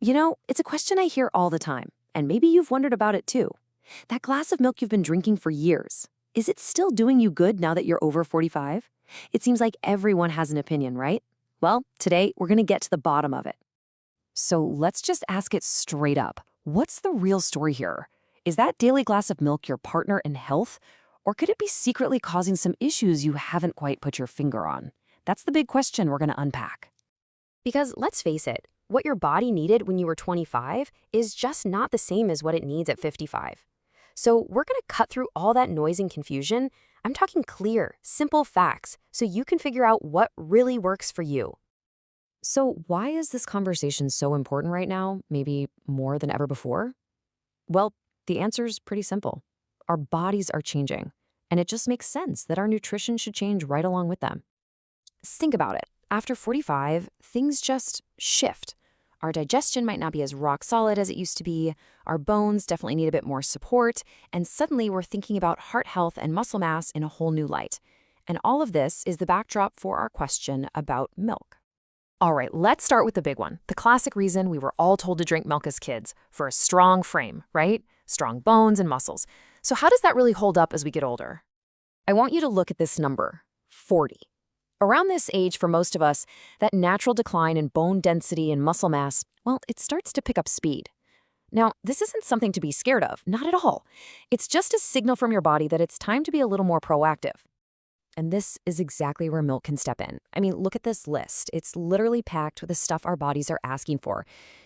It's a question I hear all the time, and maybe you've wondered about it too. That glass of milk you've been drinking for years, is it still doing you good now that you're over 45? It seems like everyone has an opinion, right? Well, today we're going to get to the bottom of it. So let's just ask it straight up. What's the real story here? Is that daily glass of milk your partner in health? Or could it be secretly causing some issues you haven't quite put your finger on? That's the big question we're going to unpack. Because let's face it, what your body needed when you were 25 is just not the same as what it needs at 55. So we're going to cut through all that noise and confusion. I'm talking clear, simple facts so you can figure out what really works for you. So why is this conversation so important right now, maybe more than ever before? Well, the answer's pretty simple. Our bodies are changing, and it just makes sense that our nutrition should change right along with them. Think about it. After 45, things just shift. Our digestion might not be as rock solid as it used to be, our bones definitely need a bit more support, and suddenly we're thinking about heart health and muscle mass in a whole new light. And all of this is the backdrop for our question about milk. All right, let's start with the big one. The classic reason we were all told to drink milk as kids, for a strong frame, right? Strong bones and muscles. So how does that really hold up as we get older? I want you to look at this number, 40. Around this age, for most of us, that natural decline in bone density and muscle mass, well, it starts to pick up speed. Now, this isn't something to be scared of, not at all. It's just a signal from your body that it's time to be a little more proactive. And this is exactly where milk can step in. I mean, look at this list. It's literally packed with the stuff our bodies are asking for.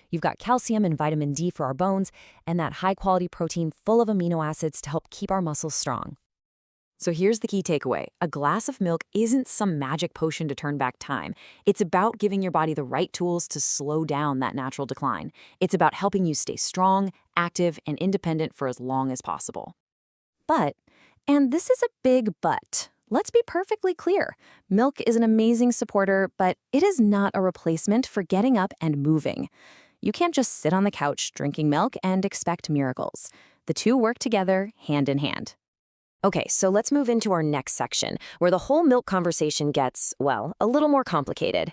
You've got calcium and vitamin D for our bones, and that high-quality protein full of amino acids to help keep our muscles strong. So here's the key takeaway. A glass of milk isn't some magic potion to turn back time. It's about giving your body the right tools to slow down that natural decline. It's about helping you stay strong, active, and independent for as long as possible. But, and this is a big but, let's be perfectly clear. Milk is an amazing supporter, but it is not a replacement for getting up and moving. You can't just sit on the couch drinking milk and expect miracles. The two work together, hand in hand. Okay, so let's move into our next section, where the whole milk conversation gets, well, a little more complicated.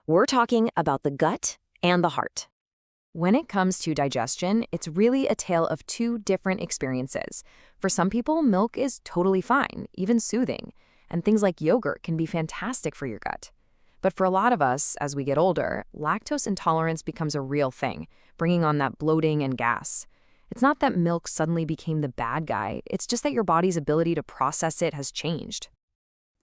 We're talking about the gut and the heart. When it comes to digestion, it's really a tale of two different experiences. For some people, milk is totally fine, even soothing, and things like yogurt can be fantastic for your gut. But for a lot of us, as we get older, lactose intolerance becomes a real thing, bringing on that bloating and gas. It's not that milk suddenly became the bad guy, it's just that your body's ability to process it has changed.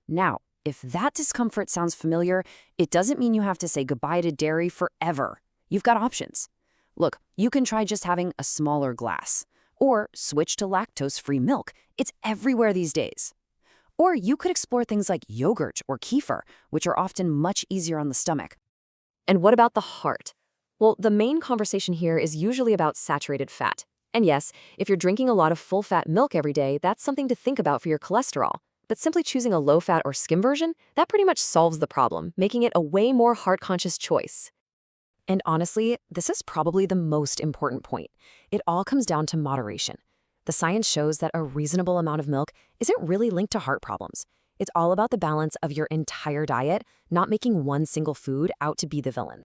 Now, if that discomfort sounds familiar, it doesn't mean you have to say goodbye to dairy forever. You've got options. Look, you can try just having a smaller glass, or switch to lactose-free milk. It's everywhere these days. Or you could explore things like yogurt or kefir, which are often much easier on the stomach. And what about the heart? Well, the main conversation here is usually about saturated fat. And yes, if you're drinking a lot of full-fat milk every day, that's something to think about for your cholesterol. But simply choosing a low-fat or skim version, that pretty much solves the problem, making it a way more heart-conscious choice. And honestly, this is probably the most important point. It all comes down to moderation. The science shows that a reasonable amount of milk isn't really linked to heart problems. It's all about the balance of your entire diet, not making one single food out to be the villain.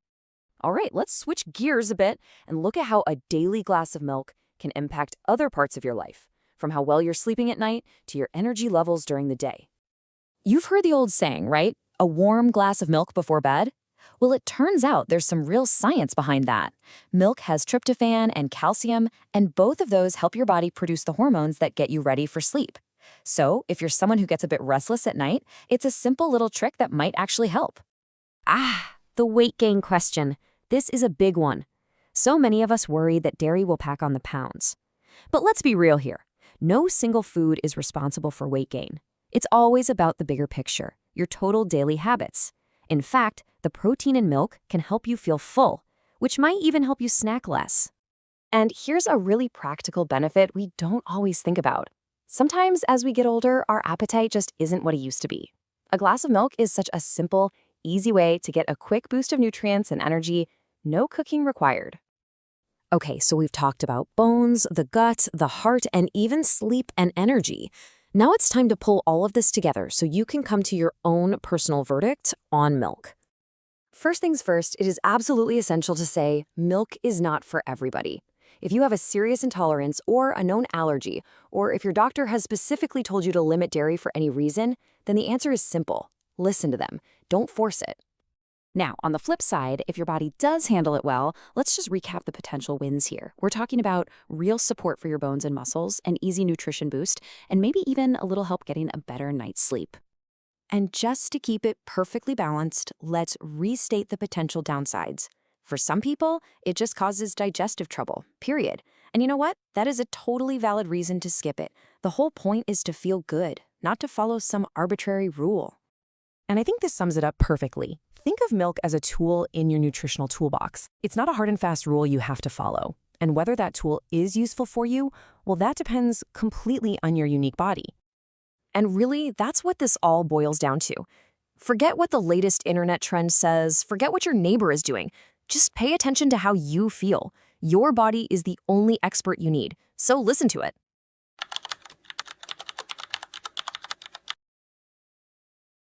All right, let's switch gears a bit and look at how a daily glass of milk can impact other parts of your life, from how well you're sleeping at night to your energy levels during the day. You've heard the old saying, right? A warm glass of milk before bed? Well, it turns out there's some real science behind that. Milk has tryptophan and calcium, and both of those help your body produce the hormones that get you ready for sleep. So, if you're someone who gets a bit restless at night, it's a simple little trick that might actually help. The weight gain question. This is a big one. So many of us worry that dairy will pack on the pounds. But let's be real here. No single food is responsible for weight gain. It's always about the bigger picture, your total daily habits. In fact, the protein in milk can help you feel full, which might even help you snack less. And here's a really practical benefit we don't always think about. Sometimes as we get older, our appetite just isn't what it used to be. A glass of milk is such a simple, easy way to get a quick boost of nutrients and energy, no cooking required. Okay, so we've talked about bones, the gut, the heart, and even sleep and energy. Now it's time to pull all of this together so you can come to your own personal verdict on milk. First things first, it is absolutely essential to say milk is not for everybody. If you have a serious intolerance or a known allergy, or if your doctor has specifically told you to limit dairy for any reason, then the answer is simple. Listen to them. Don't force it. Now, on the flip side, if your body does handle it well, let's just recap the potential wins here. We're talking about real support for your bones and muscles, an easy nutrition boost, and maybe even a little help getting a better night's sleep. And just to keep it perfectly balanced, let's restate the potential downsides. For some people, it just causes digestive trouble, period. And you know what? That is a totally valid reason to skip it. The whole point is to feel good, not to follow some arbitrary rule. And I think this sums it up perfectly. Think of milk as a tool in your nutritional toolbox. It's not a hard and fast rule you have to follow. And whether that tool is useful for you, well, that depends completely on your unique body. And really, that's what this all boils down to. Forget what the latest internet trend says, forget what your neighbor is doing. Just pay attention to how you feel. Your body is the only expert you need, so listen to it.